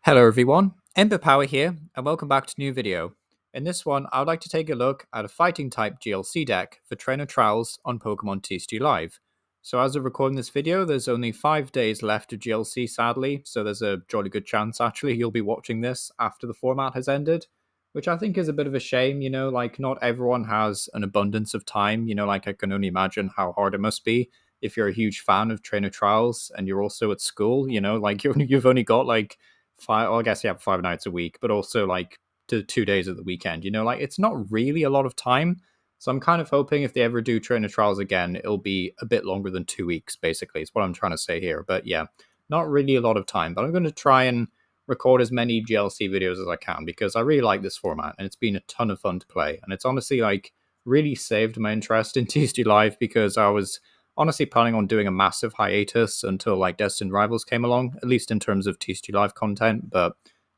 Hello everyone, Ember Power here, and welcome back to a new video. In this one, I would like to take a look at a fighting type GLC deck for trainer trials on Pokemon TCG Live. So as of recording this video, there's only 5 days left of GLC sadly, so there's a jolly good chance actually you'll be watching this after the format has ended, which I think is a bit of a shame, like not everyone has an abundance of time, like I can only imagine how hard it must be if you're a huge fan of trainer trials and you're also at school, like you've only got like five, well, I guess you have 5 nights a week, but also like 2 days of the weekend, like it's not really a lot of time. So I'm kind of hoping if they ever do trainer trials again, it'll be a bit longer than 2 weeks, basically, is what I'm trying to say here. But yeah, not really a lot of time, but I'm going to try and record as many GLC videos as I can because I really like this format and it's been a ton of fun to play. And it's honestly like really saved my interest in TCG Live because I was honestly planning on doing a massive hiatus until like Destined Rivals came along, at least in terms of TCG Live content. But,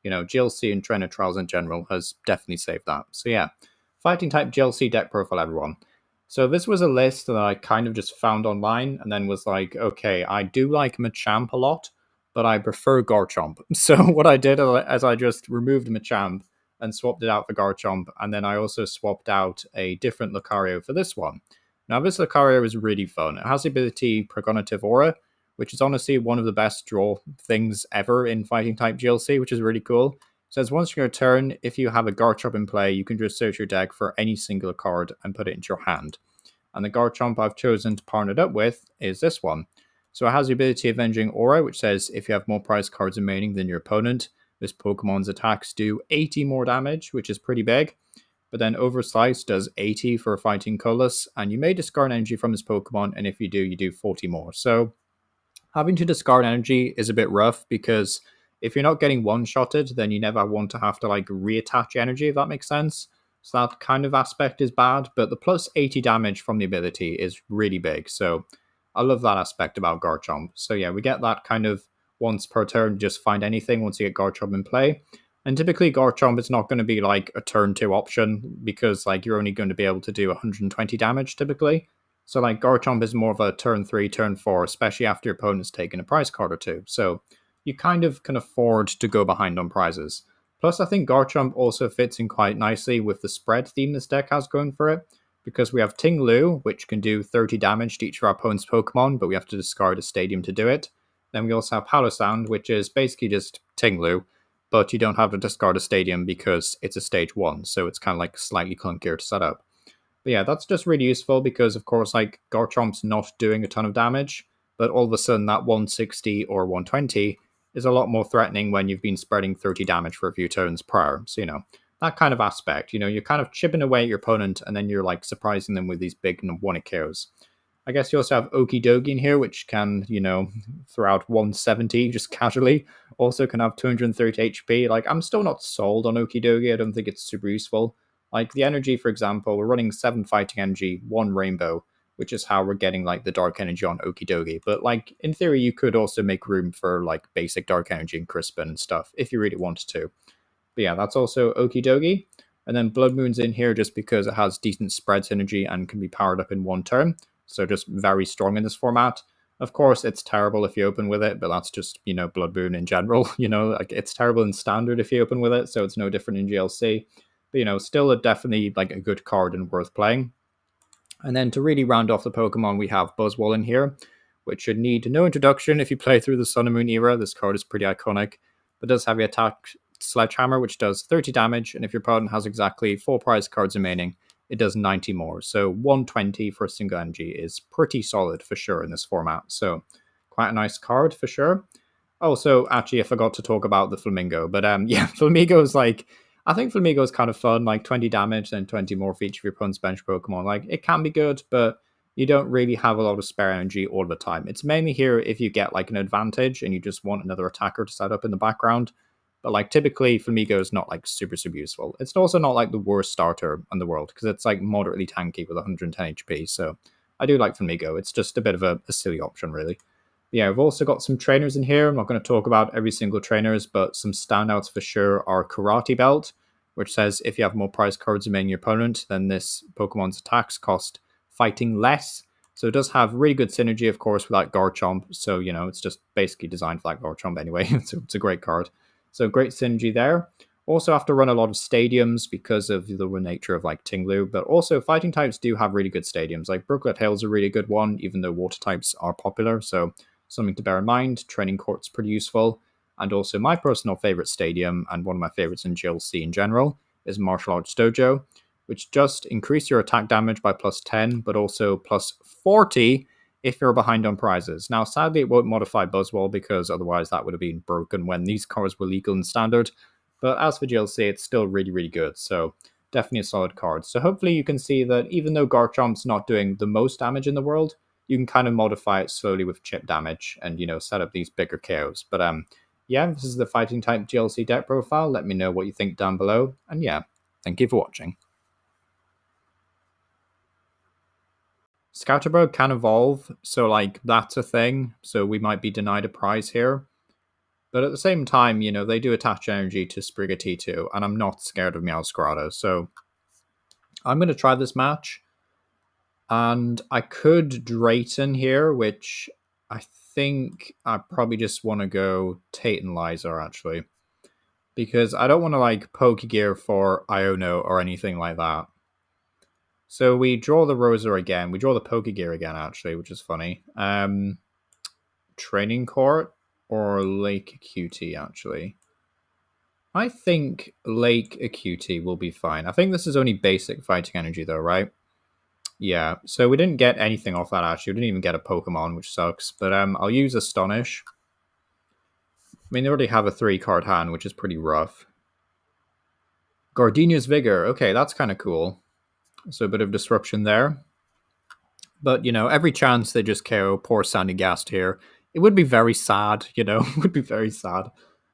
GLC and trainer trials in general has definitely saved that. So yeah, fighting type GLC deck profile, everyone. So this was a list that I kind of just found online and then was like, okay, I do like Machamp a lot, but I prefer Garchomp. So what I did is I just removed Machamp and swapped it out for Garchomp, and then I also swapped out a different Lucario for this one. Now, this Lucario is really fun. It has the ability Precognitive Aura, which is honestly one of the best draw things ever in fighting type GLC, which is really cool. It says once in your turn, if you have a Garchomp in play, you can just search your deck for any single card and put it into your hand. And the Garchomp I've chosen to partner it up with is this one. So it has the ability Avenging Aura, which says if you have more prize cards remaining than your opponent, this Pokemon's attacks do 80 more damage, which is pretty big. But then Overslice does 80 for fighting colorless, and you may discard energy from this Pokemon, and if you do 40 more. So having to discard energy is a bit rough because if you're not getting one-shotted, then you never want to have to like reattach energy, if that makes sense. So that kind of aspect is bad, but the plus 80 damage from the ability is really big. So I love that aspect about Garchomp. So yeah, we get that kind of once per turn, just find anything once you get Garchomp in play. And typically Garchomp is not going to be like a turn 2 option because like you're only going to be able to do 120 damage typically. So like Garchomp is more of a turn 3, turn 4, especially after your opponent's taken a prize card or two. So you kind of can afford to go behind on prizes. Plus I think Garchomp also fits in quite nicely with the spread theme this deck has going for it, because we have Ting-Lu, which can do 30 damage to each of our opponent's Pokemon, but we have to discard a stadium to do it. Then we also have Palossand, which is basically just Ting-Lu, but you don't have to discard a stadium because it's a stage 1, so it's kind of like slightly clunkier to set up. But yeah, that's just really useful because, of course, like Garchomp's not doing a ton of damage, but all of a sudden that 160 or 120 is a lot more threatening when you've been spreading 30 damage for a few turns prior. So, that kind of aspect, you're kind of chipping away at your opponent and then you're like surprising them with these big one KOs. I guess you also have Okidogi in here, which can, throw out 170 just casually. Also can have 230 HP. Like, I'm still not sold on Okidogi. I don't think it's super useful. Like, the energy, for example, we're running 7 fighting energy, 1 rainbow, which is how we're getting, like, the dark energy on Okidogi. But, like, in theory, you could also make room for, like, basic dark energy and Crispin and stuff, if you really wanted to. But yeah, that's also Okidogi. And then Bloodmoon's in here just because it has decent spread synergy and can be powered up in 1 turn. So just very strong in this format. Of course, it's terrible if you open with it, but that's just, Bloodmoon in general. Like it's terrible in standard if you open with it, so it's no different in GLC. But, still definitely like a good card and worth playing. And then to really round off the Pokemon, we have Buzzwole in here, which should need no introduction if you play through the Sun and Moon era. This card is pretty iconic, but does have the attack Sledgehammer, which does 30 damage, and if your opponent has exactly 4 prize cards remaining, it does 90 more. So 120 for a single energy is pretty solid for sure in this format. So quite a nice card for sure. Also, actually, I forgot to talk about the Flamigo, but yeah, Flamigo is like, I think Flamigo is kind of fun, like 20 damage and 20 more for each of your opponent's bench Pokemon. Like, it can be good, but you don't really have a lot of spare energy all the time. It's mainly here if you get like an advantage and you just want another attacker to set up in the background. But like typically Flamigo is not like super useful. It's also not like the worst starter in the world because it's like moderately tanky with 110 HP. So I do like Flamigo. It's just a bit of a silly option really. But yeah, we've also got some trainers in here. I'm not going to talk about every single trainers, but some standouts for sure are Karate Belt, which says if you have more prize cards remaining your opponent, then this Pokemon's attacks cost fighting less. So it does have really good synergy, of course, with that Garchomp. So, it's just basically designed for that Garchomp anyway. It's a great card. So great synergy there. Also have to run a lot of stadiums because of the nature of like Ting-Lu, but also fighting types do have really good stadiums. Like Brooklet Hill is a really good one, even though water types are popular. So something to bear in mind. Training court's pretty useful. And also my personal favorite stadium, and one of my favorites in GLC in general, is Martial Arts Dojo, which just increase your attack damage by plus 10, but also plus 40 if you're behind on prizes. Now, sadly, it won't modify Buzzwole because otherwise that would have been broken when these cards were legal in standard. But as for GLC, it's still really, really good. So definitely a solid card. So hopefully you can see that even though Garchomp's not doing the most damage in the world, you can kind of modify it slowly with chip damage and, you know, set up these bigger KOs. But yeah, this is the fighting type GLC deck profile. Let me know what you think down below. And yeah, thank you for watching. Scatterbird can evolve, so like that's a thing. So we might be denied a prize here. But at the same time, you know, they do attach energy to Sprigatito, and I'm not scared of Meowscarada. So I'm going to try this match. And I could Drayton here, which I think I probably just want to go Tate Liza, actually. Because I don't want to like Pokegear for Iono or anything like that. So we draw the Rosa again. We draw the Pokegear again, actually, which is funny. Training Court or Lake Acuity, actually. I think Lake Acuity will be fine. I think this is only basic fighting energy, though, right? Yeah, so we didn't get anything off that, actually. We didn't even get a Pokemon, which sucks. But I'll use Astonish. I mean, they already have a 3-card hand, which is pretty rough. Gardenia's Vigor. Okay, that's kind of cool. So a bit of disruption there. But, you know, every chance they just KO poor Sandygast here. It would be very sad, you know? It would be very sad.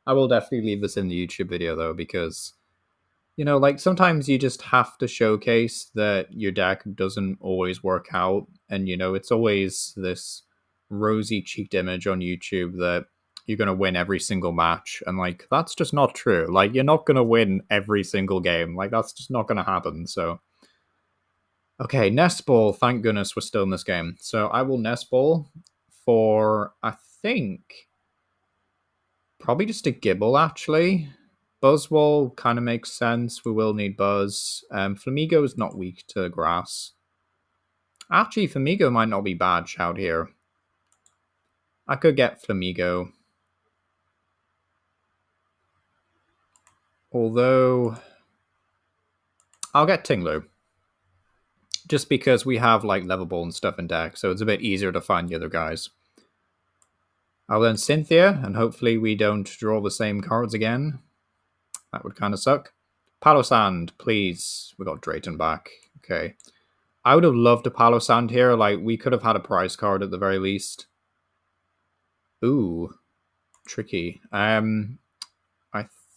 I will definitely leave this in the YouTube video, though, because, you know, like, sometimes you just have to showcase that your deck doesn't always work out. And, you know, it's always this rosy-cheeked image on YouTube that you're going to win every single match. And, like, that's just not true. Like, you're not going to win every single game. Like, that's just not going to happen, so... Okay, Nest Ball, thank goodness we're still in this game. So I will Nest Ball for, I think, probably just a Gible, actually. Buzzwole kind of makes sense. We will need Buzz. Flamigo is not weak to grass. Actually, Flamigo might not be bad shout here. I could get Flamigo. Although, I'll get Ting-Lu. Just because we have like Level Ball and stuff in deck, so it's a bit easier to find the other guys. I'll then Cynthia, and hopefully we don't draw the same cards again. That would kind of suck. Palossand, please. We got Drayton back. Okay. I would have loved a Palossand here. Like, we could have had a prize card at the very least. Ooh. Tricky. I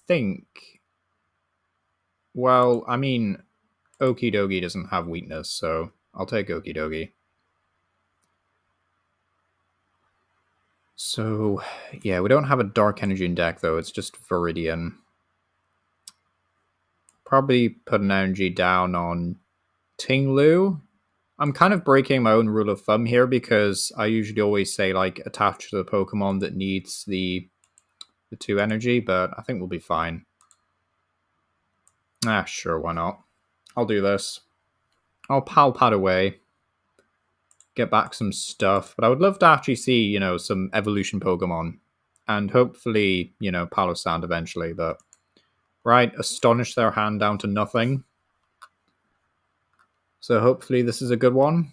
think... Well, I mean, Okidogi doesn't have weakness, so I'll take Okidogi. So, yeah, we don't have a Dark Energy in deck, though. It's just Viridian. Probably put an energy down on Ting-Lu. I'm kind of breaking my own rule of thumb here because I usually always say, like, attach to the Pokemon that needs the 2 energy, but I think we'll be fine. Ah, sure, why not? I'll do this. I'll Pal Pad away. Get back some stuff. But I would love to actually see, you know, some evolution Pokemon. And hopefully, you know, Palossand eventually, but... Right, Astonish their hand down to nothing. So hopefully this is a good one.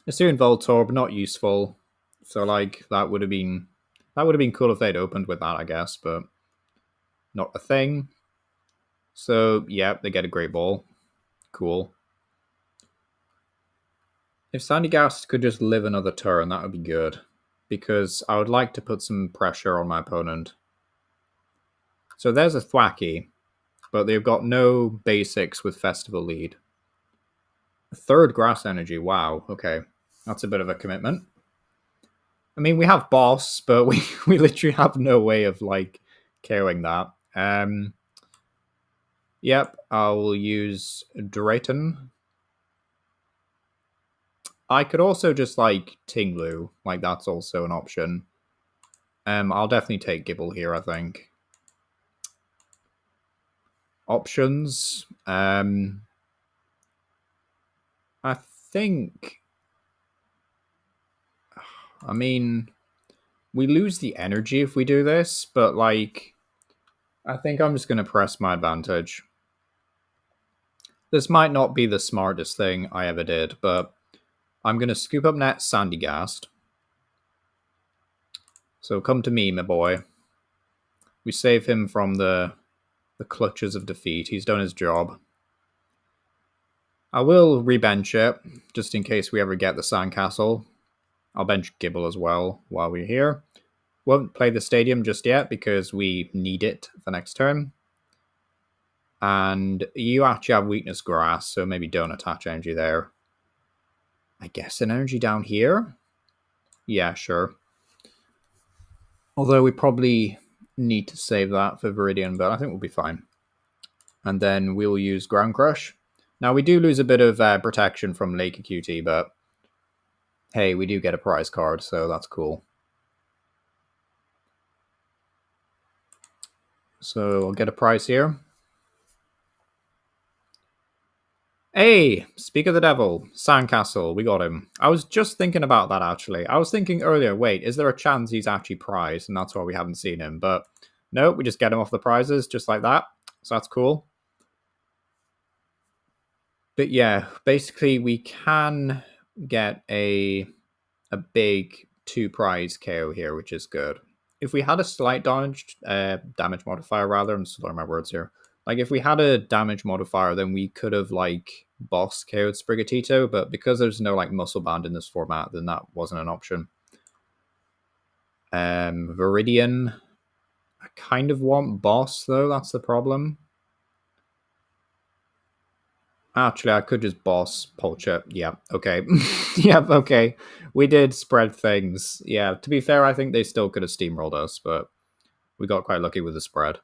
Assyrian Voltorb, not useful. So, like, that would have been cool if they'd opened with that, I guess, but not a thing. So, yeah, they get a Great Ball. Cool. If Sandygast could just live another turn, that would be good. Because I would like to put some pressure on my opponent. So there's a Thwackey, but they've got no basics with Festival Lead. 3rd Grass Energy, wow, okay. That's a bit of a commitment. I mean, we have Boss, but we literally have no way of, like, KOing that. Yep, I'll use Drayton. I could also just, like, Ting-Lu. Like, that's also an option. I'll definitely take Gible here, I think. Options. I think... I mean, we lose the energy if we do this, but, like, I think I'm just going to press my advantage. This might not be the smartest thing I ever did, but I'm going to Scoop Up Net Sandygast. So come to me, my boy. We save him from the clutches of defeat. He's done his job. I will rebench it, just in case we ever get the Sandcastle. I'll bench Gible as well while we're here. Won't play the stadium just yet because we need it for next turn. And you actually have weakness grass, so maybe don't attach energy there. I guess an energy down here? Yeah, sure. Although we probably need to save that for Viridian, but I think we'll be fine. And then we'll use Ground Crush. Now, we do lose a bit of protection from Lake QT, but hey, we do get a prize card, so that's cool. So I'll get a prize here. Hey, speak of the devil, Sandcastle, we got him. I was just thinking about that, actually. I was thinking earlier, wait, is there a chance he's actually prized, and that's why we haven't seen him? But no, we just get him off the prizes, just like that. So that's cool. But yeah, basically we can get a big 2-prize KO here, which is good. If we had a slight damage modifier, rather, I'm slurring my words here. Like, if we had a damage modifier, then we could have, like, boss KO'd Sprigatito, but because there's no, like, muscle band in this format, then that wasn't an option. Viridian. I kind of want boss, though, that's the problem. Actually, I could just boss Polchip. Yeah, okay. Yep, okay. We did spread things. Yeah, to be fair, I think they still could have steamrolled us, but we got quite lucky with the spread.